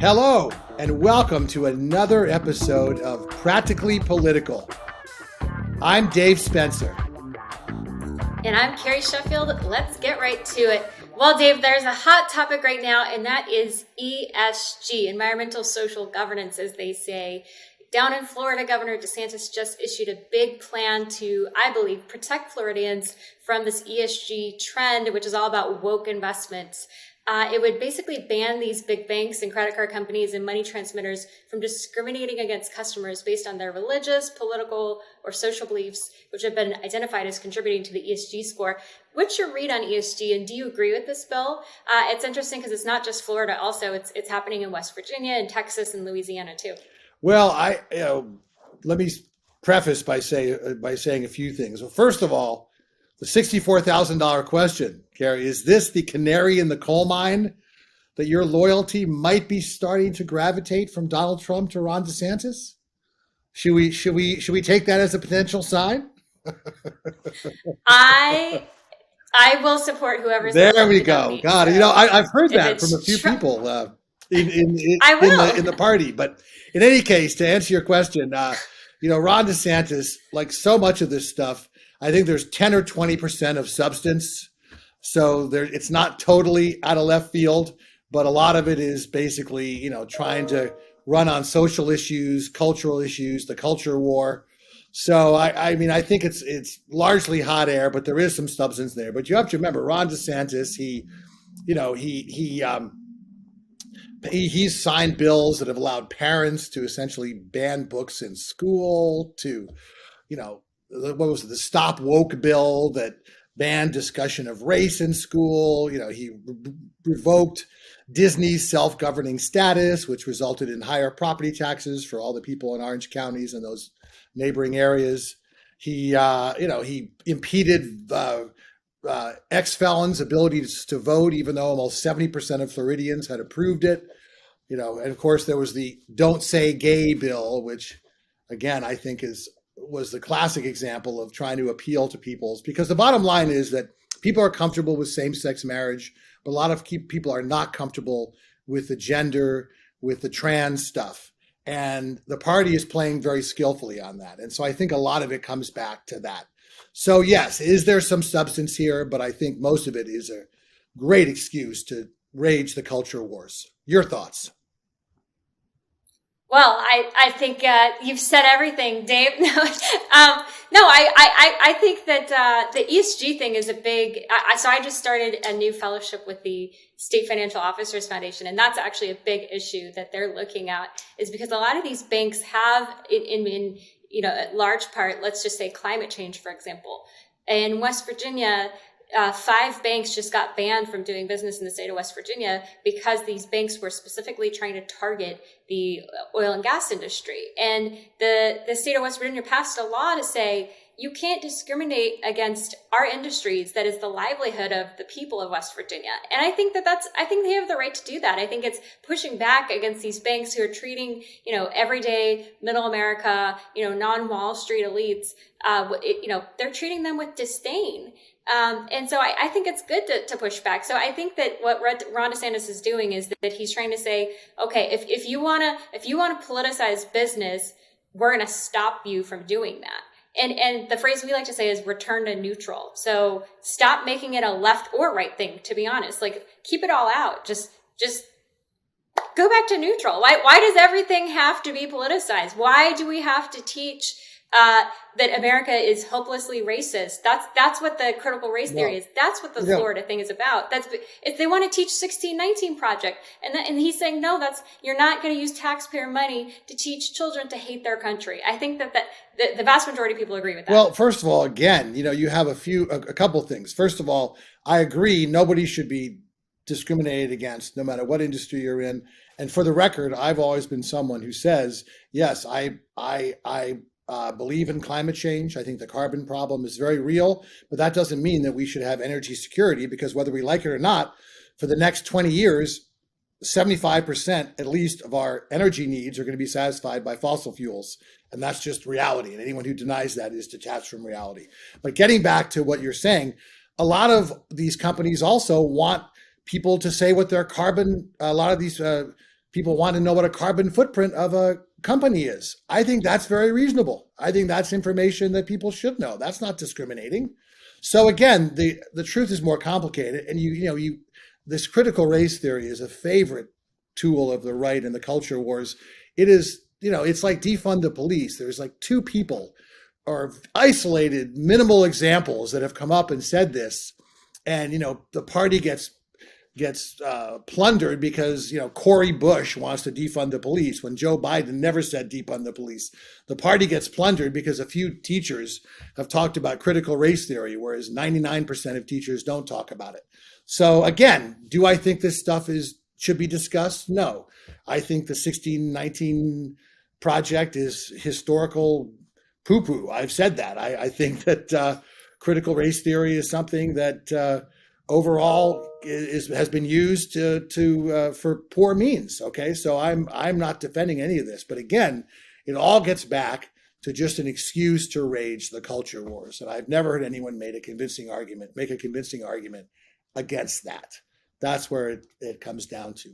Hello, and welcome to another episode of Practically Political. I'm Dave Spencer. And I'm Carrie Sheffield. Let's get right to it. Well, Dave, there's a hot topic right now, and that is ESG, environmental social governance, as they say. Down in Florida, Governor DeSantis just issued a big plan to, I believe, protect Floridians from this ESG trend, which is all about woke investments. It would basically ban these big banks and credit card companies and money transmitters from discriminating against customers based on their religious, political, or social beliefs, which have been identified as contributing to the ESG score. What's your read on ESG, and do you agree with this bill? It's interesting because it's not just Florida. Also, it's happening in West Virginia and Texas and Louisiana too. Well, let me preface by saying a few things. Well, first of all, the $64,000 question, Carrie, is this the canary in the coal mine that your loyalty might be starting to gravitate from Donald Trump to Ron DeSantis? Should we take that as a potential sign? I will support whoever's there. We go. God, so I've heard that from a few people in the party. But in any case, to answer your question, Ron DeSantis, like so much of this stuff, I think there's 10 or 20% of substance. So it's not totally out of left field, but a lot of it is basically, trying to run on social issues, cultural issues, the culture war. So I think it's largely hot air, but there is some substance there. But you have to remember, Ron DeSantis, he's signed bills that have allowed parents to essentially ban books in school, to, what was it, the Stop Woke bill that banned discussion of race in school. He revoked Disney's self-governing status, which resulted in higher property taxes for all the people in Orange counties and those neighboring areas. He impeded ex-felons' ability to vote, even though almost 70% of Floridians had approved it. And of course there was the Don't Say Gay bill, which again, I think was the classic example of trying to appeal to people's, because the bottom line is that people are comfortable with same-sex marriage, but a lot of people are not comfortable with the gender, with the trans stuff. And the party is playing very skillfully on that. And so I think a lot of it comes back to that. So yes, is there some substance here? But I think most of it is a great excuse to rage the culture wars. Your thoughts? Well, I think you've said everything, Dave. I think that the ESG thing is a big. So I just started a new fellowship with the State Financial Officers Foundation, and that's actually a big issue that they're looking at. Is because a lot of these banks have, in large part, let's just say climate change, for example, in West Virginia. 5 banks just got banned from doing business in the state of West Virginia because these banks were specifically trying to target the oil and gas industry. And the state of West Virginia passed a law to say you can't discriminate against our industries that is the livelihood of the people of West Virginia. And I think I think they have the right to do that. I think it's pushing back against these banks who are treating, everyday middle America, non-Wall Street elites, they're treating them with disdain. And so I think it's good to push back. So I think that what Ron DeSantis is doing is that he's trying to say, okay, if you want to politicize business, we're going to stop you from doing that. And the phrase we like to say is return to neutral. So stop making it a left or right thing, to be honest. Like, keep it all out. Just go back to neutral. Why does everything have to be politicized? Why do we have to teach that America is hopelessly racist? That's what the critical race theory is. That's what the Florida thing is about. If they want to teach 1619 Project, and he's saying no, you're not going to use taxpayer money to teach children to hate their country. I think that the vast majority of people agree with that. Well, first of all, again, you have a couple things. First of all, I agree. Nobody should be discriminated against, no matter what industry you're in. And for the record, I've always been someone who says, yes, I believe in climate change. I think the carbon problem is very real, but that doesn't mean that we should have energy security, because whether we like it or not, for the next 20 years, 75% at least of our energy needs are going to be satisfied by fossil fuels. And that's just reality. And anyone who denies that is detached from reality. But getting back to what you're saying, a lot of these companies also want people to say what their carbon, a lot of these people want to know what a carbon footprint of a company is. I think that's very reasonable. I think that's information that people should know. That's not discriminating. So again, the truth is more complicated, and this critical race theory is a favorite tool of the right and the culture wars. It is, it's like defund the police. There's like two people or isolated minimal examples that have come up and said this, and the party gets plundered because Cory Bush wants to defund the police when Joe Biden never said defund the police. The party gets plundered because a few teachers have talked about critical race theory, whereas 99% of teachers don't talk about it. So again, do I think this stuff should be discussed? No. I think the 1619 project is historical poo-poo. I've said that. I think that critical race theory is something that overall has been used for poor means. Okay, so I'm not defending any of this, but again, it all gets back to just an excuse to rage the culture wars, and I've never heard anyone make a convincing argument against that. That's where it comes down to.